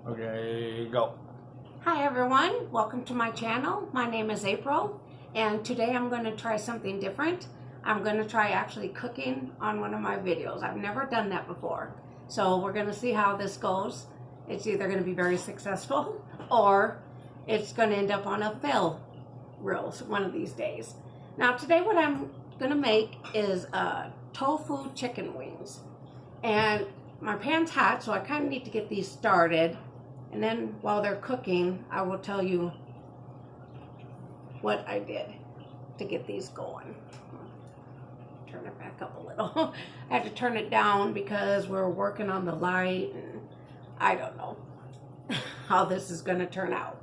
Okay, go. Hi everyone, welcome to my channel. My name is April and today I'm going to try something different. I'm going to try actually cooking on one of my videos. I've never done that before. So we're going to see how this goes. It's either going to be very successful or it's going to end up on a fail reel one of these days. Now today what I'm going to make is tofu chicken wings. And my pan's hot, so I kind of need to get these started. And then while they're cooking, I will tell you what I did to get these going. Turn it back up a little. I had to turn it down because we're working on the light and I don't know how this is going to turn out.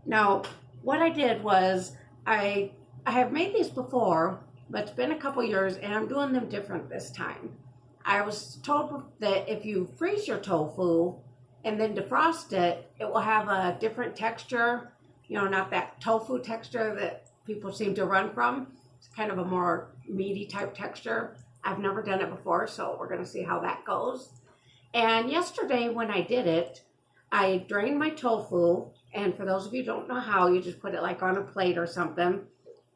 Now, what I did was I have made these before, but it's been a couple years and I'm doing them different this time. I was told that if you freeze your tofu and then defrost it, it will have a different texture, you know, not that tofu texture that people seem to run from. It's kind of a more meaty type texture. I've never done it before, so we're gonna see how that goes. And yesterday when I did it, I drained my tofu, and for those of you who don't know how, you just put it like on a plate or something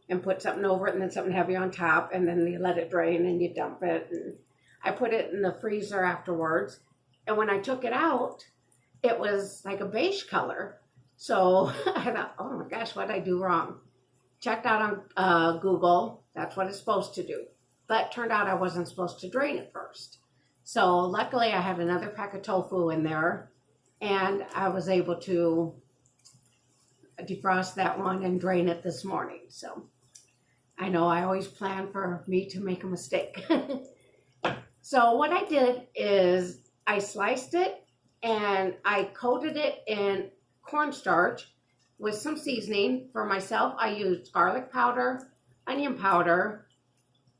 and put something over it and then something heavy on top, and then you let it drain and you dump it. And I put it in the freezer afterwards, and when I took it out, it was like a beige color. So I thought, oh my gosh, what did I do wrong? Checked out on Google, that's what it's supposed to do. But turned out I wasn't supposed to drain it first. So luckily I had another pack of tofu in there and I was able to defrost that one and drain it this morning. So I know I always plan for me to make a mistake. So what I did is I sliced it and I coated it in cornstarch with some seasoning. For myself, I used garlic powder, onion powder,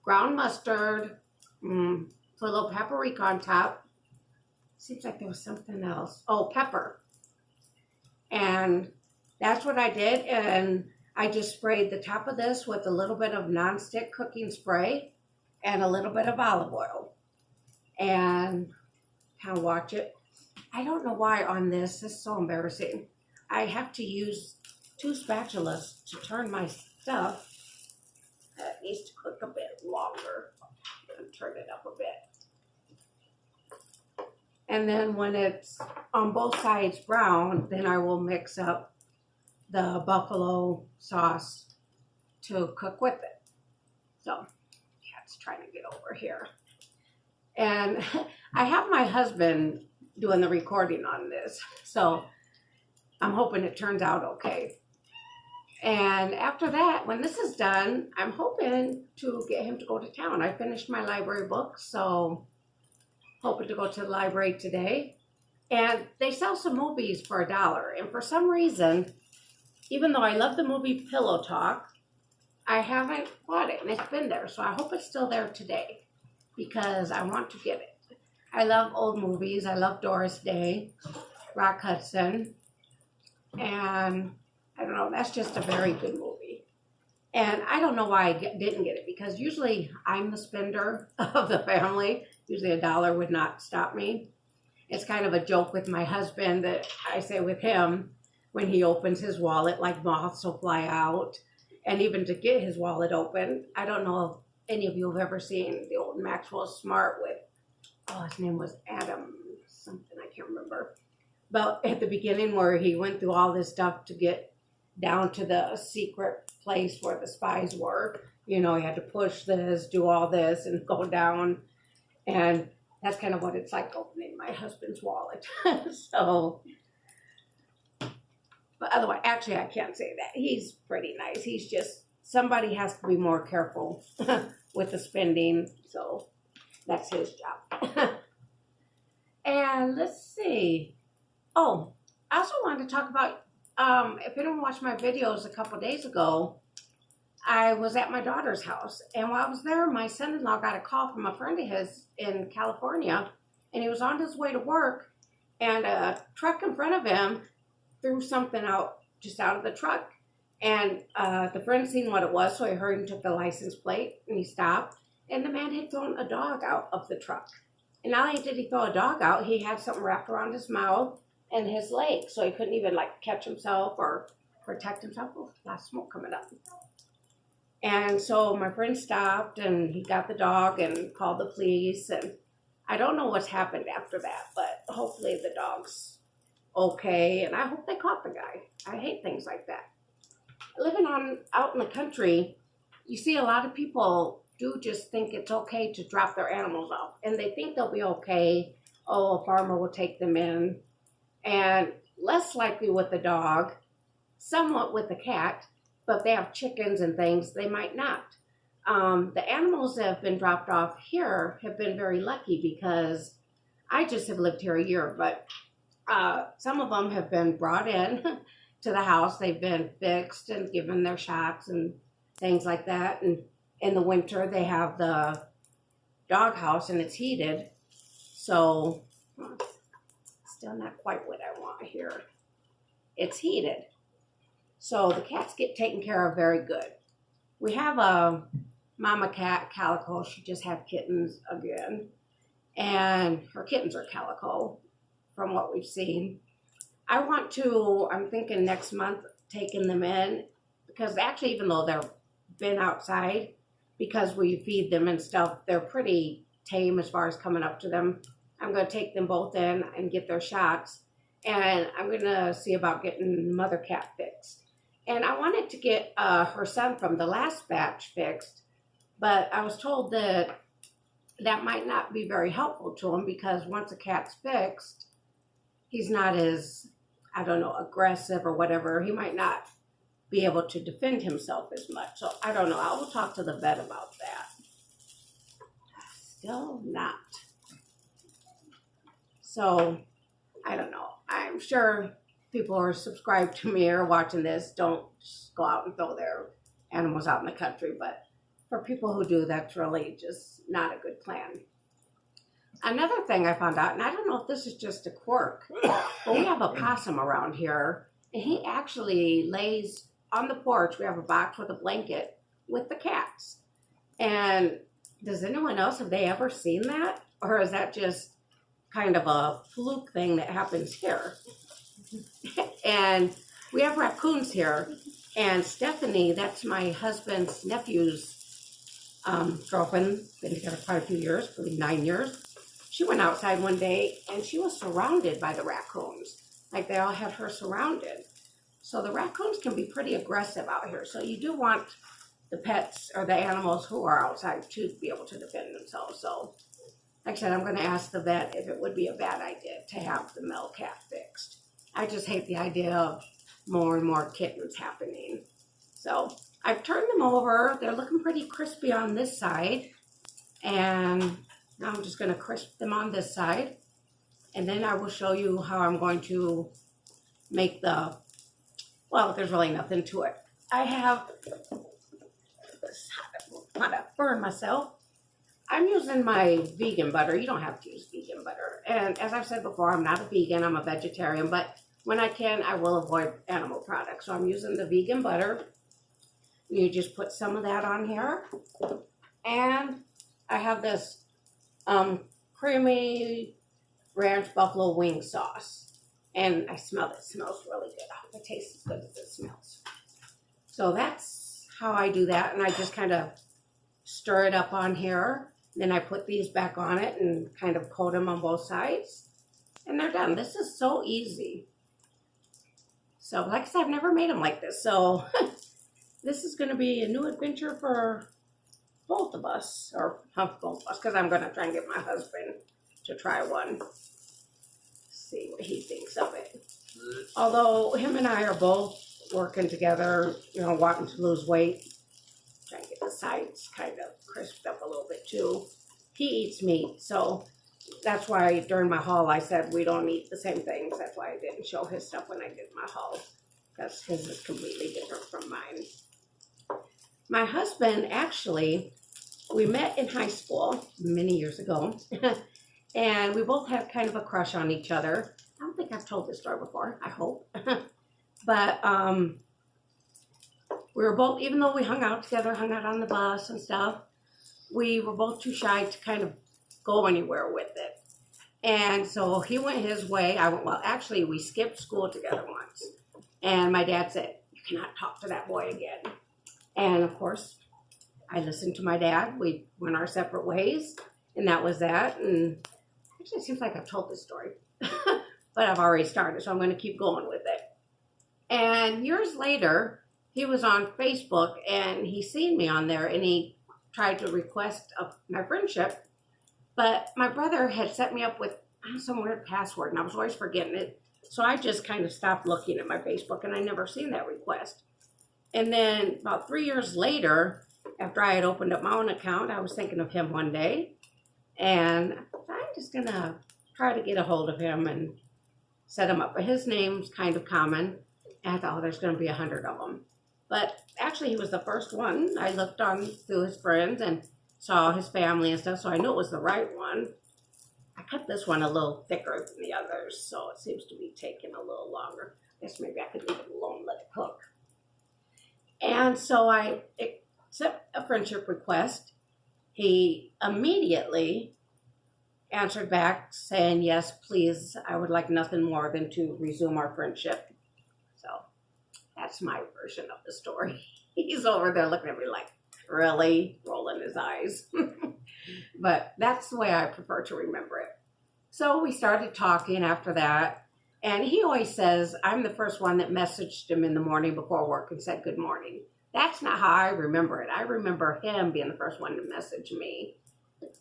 ground mustard, put a little paprika on top. Seems like there was something else. Oh, pepper. And that's what I did. And I just sprayed the top of this with a little bit of nonstick cooking spray and a little bit of olive oil. And kind of watch it. I don't know why on this is so embarrassing. I have to use 2 spatulas to turn my stuff. It needs to cook a bit longer. I'm going to turn it up a bit. And then when it's on both sides brown, then I will mix up the buffalo sauce to cook with it. So, yeah, it's trying to get over here. And I have my husband doing the recording on this, so I'm hoping it turns out okay. And after that, when this is done, I'm hoping to get him to go to town. I finished my library book, so hoping to go to the library today. And they sell some movies for $1, and for some reason, even though I love the movie Pillow Talk, I haven't bought it, and it's been there, so I hope it's still there today because I want to get it. I love old movies. I love Doris Day, Rock Hudson, and I don't know, that's just a very good movie. And I don't know why I didn't get it, because usually I'm the spender of the family. Usually $1 would not stop me. It's kind of a joke with my husband that I say with him, when he opens his wallet, like moths will fly out. And even to get his wallet open, I don't know if any of you have ever seen the old Maxwell Smart with, oh, his name was Adam something, I can't remember. But at the beginning where he went through all this stuff to get down to the secret place where the spies were. You know, he had to push this, do all this, and go down. And that's kind of what it's like opening my husband's wallet. So, but otherwise, actually, I can't say that. He's pretty nice. He's just, somebody has to be more careful with the spending. So that's his job. And let's see. Oh, I also wanted to talk about, if anyone watched my videos a couple days ago, I was at my daughter's house. And while I was there, my son-in-law got a call from a friend of his in California. And he was on his way to work. And a truck in front of him threw something out, just out of the truck. And the friend seen what it was, so he hurried and took the license plate. And he stopped. And the man had thrown a dog out of the truck. And not only did he throw a dog out, he had something wrapped around his mouth and his leg, so he couldn't even like catch himself or protect himself. Oh, a lot of smoke coming up. And so my friend stopped and he got the dog and called the police. And I don't know what's happened after that, but hopefully the dog's okay. And I hope they caught the guy. I hate things like that. Living out in the country, you see a lot of people do just think it's okay to drop their animals off. And they think they'll be okay. Oh, a farmer will take them in. And less likely with the dog, somewhat with the cat. But if they have chickens and things, they might not. The animals that have been dropped off here have been very lucky because I just have lived here a year, but some of them have been brought in to the house. They've been fixed and given their shots and things like that. And in the winter, they have the dog house and it's heated. So, still not quite what I want here. It's heated. So the cats get taken care of very good. We have a mama cat, Calico. She just had kittens again. And her kittens are Calico from what we've seen. I'm thinking next month taking them in because actually even though they've been outside, because we feed them and stuff, they're pretty tame as far as coming up to them. I'm going to take them both in and get their shots. And I'm going to see about getting mother cat fixed. And I wanted to get her son from the last batch fixed, but I was told that that might not be very helpful to him because once a cat's fixed, he's not as, I don't know, aggressive or whatever. He might not be able to defend himself as much. So I don't know. I will talk to the vet about that. Still not. So I don't know. I'm sure people who are subscribed to me or watching this don't just go out and throw their animals out in the country. But for people who do, that's really just not a good plan. Another thing I found out, and I don't know if this is just a quirk, but we have a possum around here, and he actually lays on the porch. We have a box with a blanket with the cats. And does anyone else, have they ever seen that? Or is that just kind of a fluke thing that happens here? And we have raccoons here. And Stephanie, that's my husband's nephew's girlfriend, been together quite a few years, probably 9 years. She went outside one day and she was surrounded by the raccoons. Like they all had her surrounded. So the raccoons can be pretty aggressive out here. So you do want the pets or the animals who are outside to be able to defend themselves. So like I said, I'm going to ask the vet if it would be a bad idea to have the male cat fixed. I just hate the idea of more and more kittens happening. So I've turned them over. They're looking pretty crispy on this side. And now I'm just going to crisp them on this side. And then I will show you how I'm going to make the, well, there's really nothing to it. I have, how to burn myself. I'm using my vegan butter. You don't have to use vegan butter. And as I've said before, I'm not a vegan. I'm a vegetarian. But when I can, I will avoid animal products. So I'm using the vegan butter. You just put some of that on here. And I have this creamy ranch buffalo wing sauce. And I smell it. It smells really good. Oh, it tastes as good as it smells. So that's how I do that. And I just kind of stir it up on here. Then I put these back on it and kind of coat them on both sides. And they're done. This is so easy. So like I said, I've never made them like this. So this is going to be a new adventure for both of us. Or both of us, because I'm going to try and get my husband to try one. See what he thinks of it. Although him and I are both working together, you know, wanting to lose weight. Try and get the sides kind of crisped up a little bit too. He eats meat, so that's why during my haul I said we don't eat the same things. That's why I didn't show his stuff when I did my haul, because his is completely different from mine. My husband, actually, we met in high school many years ago, and we both had kind of a crush on each other. I don't think I've told this story before, I hope. But we were both, even though we hung out together, hung out on the bus and stuff, we were both too shy to kind of go anywhere with it. And so he went his way. I went, well, actually, we skipped school together once. And my dad said, you cannot talk to that boy again. And of course, I listened to my dad. We went our separate ways. And that was that. And actually, it seems like I've told this story. But I've already started, so I'm going to keep going with it. And years later, he was on Facebook, and he seen me on there, and he tried to request my friendship. But my brother had set me up with some weird password, and I was always forgetting it. So I just kind of stopped looking at my Facebook, and I never seen that request. And then about 3 years later, after I had opened up my own account, I was thinking of him one day. And I'm just going to try to get a hold of him and set him up. But his name's kind of common. And I thought, oh, there's going to be 100 of them. But actually, he was the first one. I looked on through his friends and saw his family and stuff, so I knew it was the right one. I cut this one a little thicker than the others, so it seems to be taking a little longer. I guess maybe I could leave it alone and let it cook. And so I accept a friendship request. He immediately answered back saying, yes, please, I would like nothing more than to resume our friendship. So that's my version of the story. He's over there looking at me like, really? Rolling his eyes. But that's the way I prefer to remember it. So we started talking after that. And he always says, I'm the first one that messaged him in the morning before work and said good morning. That's not how I remember it. I remember him being the first one to message me.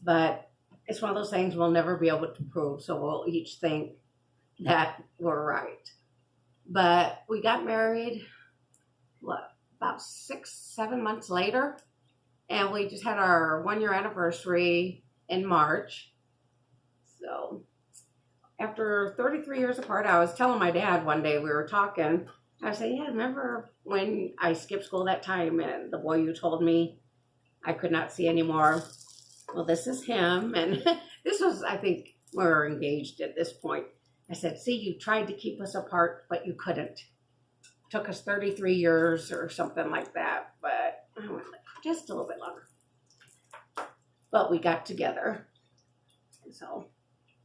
But it's one of those things we'll never be able to prove, so we'll each think that we're right. But we got married, about 6-7 months later, and we just had our 1-year anniversary in March. So after 33 years apart, I was telling my dad one day, we were talking, I said, yeah, remember when I skipped school that time and the boy you told me I could not see anymore? Well, this is him. And this was, I think, we were engaged at this point. I said, see, you tried to keep us apart, but you couldn't. It took us 33 years or something like that, but I went like, just a little bit longer. But we got together. And so,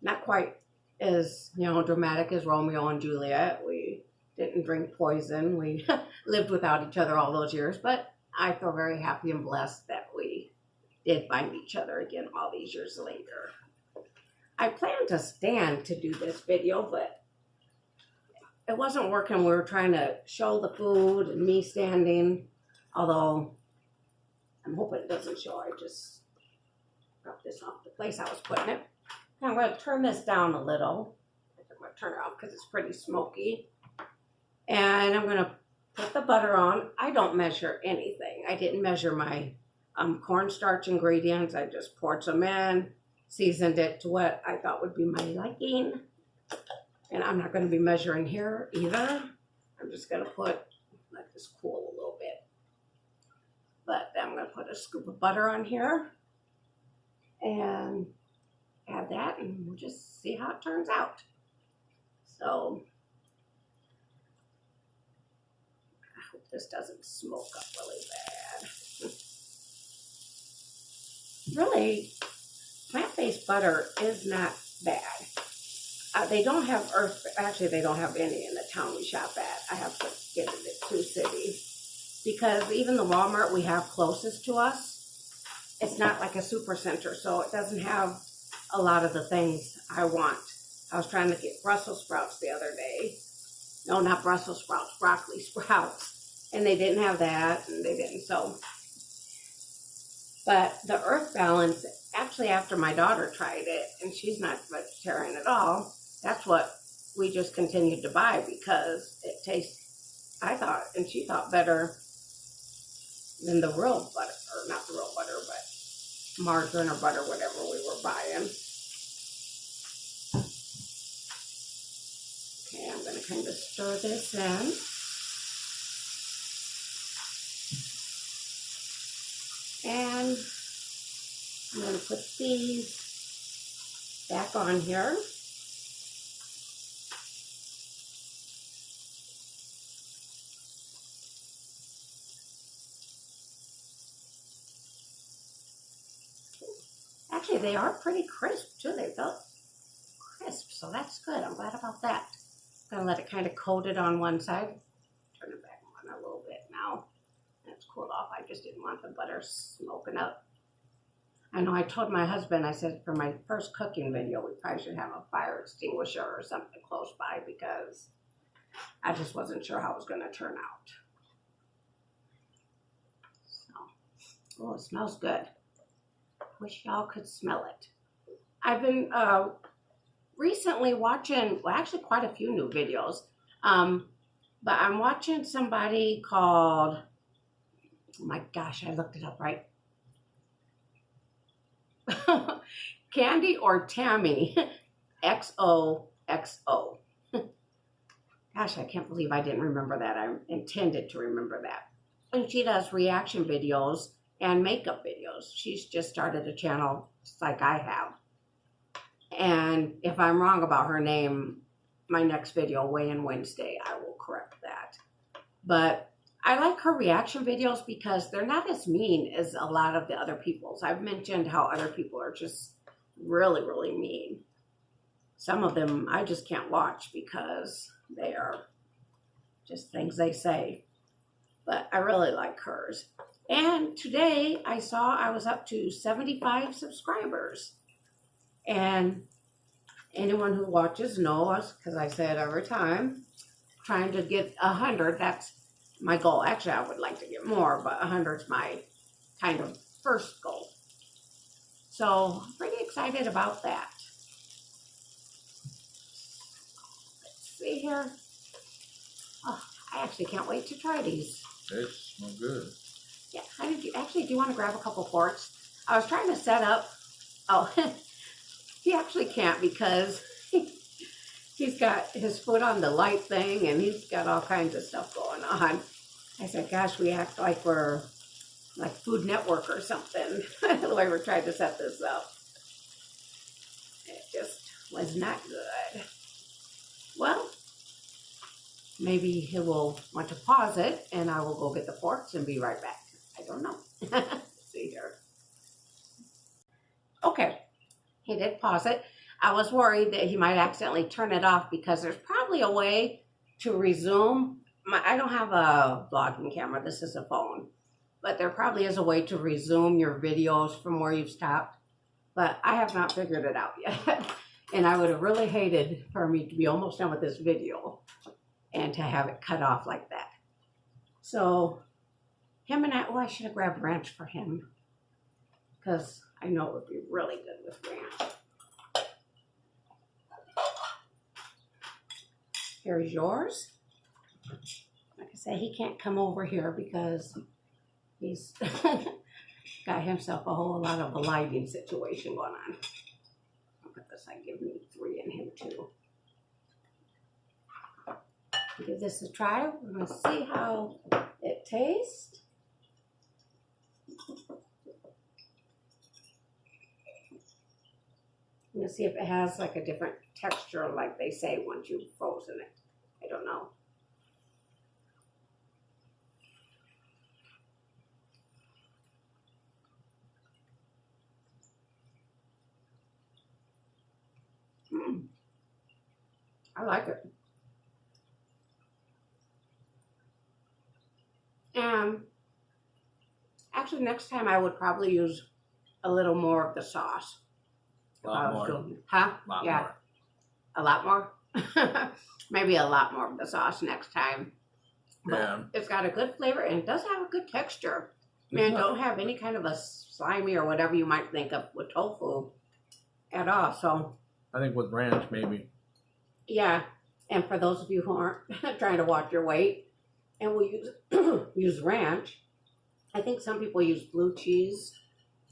not quite as, dramatic as Romeo and Juliet. We didn't drink poison. We lived without each other all those years, but I feel very happy and blessed that we did find each other again all these years later. I planned to stand to do this video, but it wasn't working. We were trying to show the food and me standing, although I'm hoping it doesn't show. I just dropped this off the place I was putting it. I'm going to turn this down a little. I'm going to turn it off because it's pretty smoky. And I'm going to put the butter on. I don't measure anything. I didn't measure my cornstarch ingredients. I just poured some in, seasoned it to what I thought would be my liking. And I'm not going to be measuring here either. I'm just going to let this cool a little bit. But then I'm going to put a scoop of butter on here and add that, and we'll just see how it turns out. So I hope this doesn't smoke up really bad. Really, plant-based butter is not bad. They don't have actually they don't have any in the town we shop at. I have to get it at Sioux City. Because even the Walmart we have closest to us, it's not like a super center, so it doesn't have a lot of the things I want. I was trying to get Brussels sprouts the other day. No, not Brussels sprouts, broccoli sprouts. And they didn't have that, and they didn't, so. But the Earth Balance, actually after my daughter tried it, and she's not vegetarian at all, that's what we just continued to buy because it tastes, I thought, and she thought, better than the real butter, or not the real butter, but margarine or butter, whatever we were buying. Okay, I'm going to kind of stir this in. And I'm going to put these back on here. Actually, they are pretty crisp too. They felt crisp, so that's good. I'm glad about that. I'm gonna let it kind of coat it on one side. Turn it back on a little bit now. It's cooled off. I just didn't want the butter smoking up. I know I told my husband, I said for my first cooking video, we probably should have a fire extinguisher or something close by because I just wasn't sure how it was going to turn out. So, oh, it smells good. Wish y'all could smell it. I've been recently watching, well, actually quite a few new videos, but I'm watching somebody called, oh my gosh, I looked it up right. Candy or Tammy, XOXO. Gosh, I can't believe I didn't remember that. I intended to remember that. And she does reaction videos and makeup videos. She's just started a channel just like I have. And if I'm wrong about her name, my next video, Weigh In Wednesday, I will correct that. But I like her reaction videos because they're not as mean as a lot of the other people's. I've mentioned how other people are just really, really mean. Some of them I just can't watch because they are just things they say. But I really like hers. And today I saw I was up to 75 subscribers. And anyone who watches knows, because I say it every time, trying to get 100, that's my goal. Actually, I would like to get more, but 100 is my kind of first goal. So I'm pretty excited about that. Let's see here. Oh, I actually can't wait to try these. They smell good. Yeah, how did you, actually, do you want to grab a couple forks? I was trying to set up, oh, he actually can't because he's got his foot on the light thing and he's got all kinds of stuff going on. I said, gosh, we act like we're like Food Network or something, the way we're trying to set this up. It just was not good. Well, maybe he will want to pause it and I will go get the forks and be right back. I don't know. Let's see here. Okay, he did pause it. I was worried that he might accidentally turn it off because there's probably a way to resume. I don't have a vlogging camera. This is a phone. But there probably is a way to resume your videos from where you've stopped. But I have not figured it out yet. And I would have really hated for me to be almost done with this video and to have it cut off like that. So him and I should have grabbed ranch for him because I know it would be really good with ranch. Here's yours. Like I said, he can't come over here because he's got himself a whole lot of a lighting situation going on. Look at this, I give me 3 and him 2. Give this a try. We're going to see how it tastes. I'm going to see if it has like a different texture like they say once you've frozen it. I don't know. I like it. Actually, next time I would probably use a little more of the sauce. A lot more. Huh? Lot Yeah. more. A lot more? Maybe a lot more of the sauce next time. But Yeah. it's got a good flavor and it does have a good texture. And don't have any kind of a slimy or whatever you might think of with tofu at all. So I think with ranch, maybe. yeah. And for those of you who aren't trying to watch your weight and will use use ranch, I think some people use blue cheese.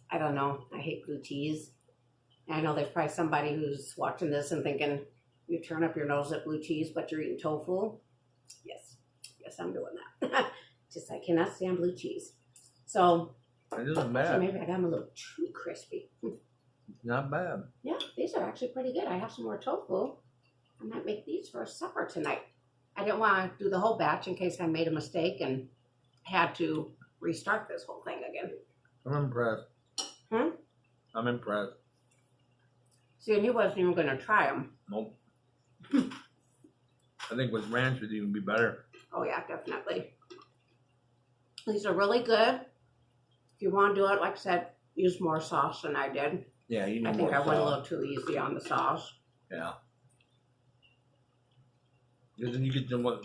I don't know. I hate blue cheese. And I know there's probably somebody who's watching this and thinking, you turn up your nose at blue cheese, but you're eating tofu. Yes. Yes, I'm doing that. Just I cannot stand blue cheese. So It isn't bad. maybe I got them a little too crispy. Not bad. Yeah, these are actually pretty good. I have some more tofu. I might make these for supper tonight. I didn't want to do the whole batch in case I made a mistake and had to restart this whole thing again. I'm impressed. Hmm? I'm impressed. See, and he wasn't even going to try them. Nope. I think with ranch would even be better. Oh yeah, definitely. These are really good. If you want to do it, like I said, use more sauce than I did. Yeah, you need I think more I went a sauce. little too easy on the sauce. Yeah. Because then you get the one.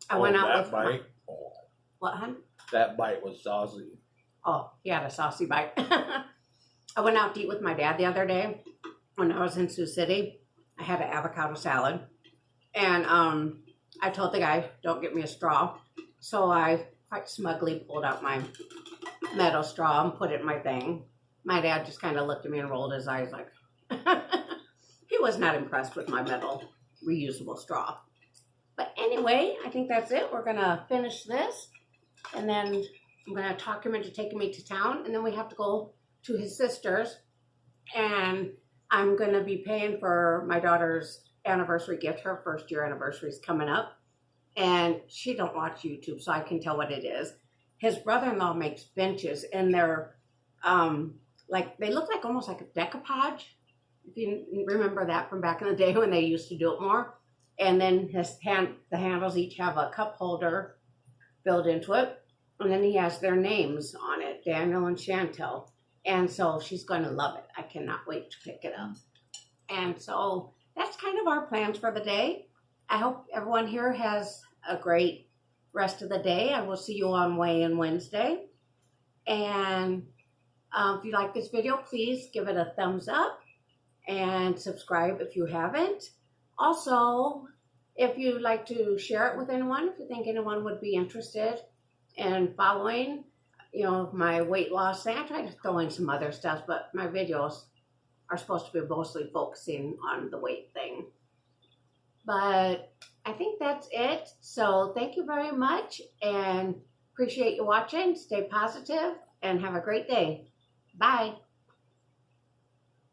I went out that with bite. Oh, what, hon? that bite was saucy. Oh, he had a saucy bite. I went out to eat with my dad the other day when I was in Sioux City. I had an avocado salad. And I told the guy, don't get me a straw. So I quite smugly pulled out my metal straw and put it in my thing. My dad just kind of looked at me and rolled his eyes like, he was not impressed with my metal reusable straw. But anyway, I think that's it. We're going to finish this. And then I'm going to talk him into taking me to town. And then we have to go to his sister's. And I'm going to be paying for my daughter's anniversary gift. Her first year anniversary is coming up. And she don't watch YouTube, so I can tell what it is. His brother-in-law makes benches, and they're like, they look like almost like a decoupage. If you remember that from back in the day when they used to do it more. And then the handles each have a cup holder built into it. And then he has their names on it, Daniel and Chantel. And so she's going to love it. I cannot wait to pick it up. And so that's kind of our plans for the day. I hope everyone here has a great rest of the day. I will see you on Weigh-In Wednesday. And if you like this video, please give it a thumbs up and subscribe if you haven't. Also, if you'd like to share it with anyone, if you think anyone would be interested in following, my weight loss thing. I try to throw in some other stuff, but my videos are supposed to be mostly focusing on the weight thing. But I think that's it. So thank you very much and appreciate you watching. Stay positive and have a great day. Bye.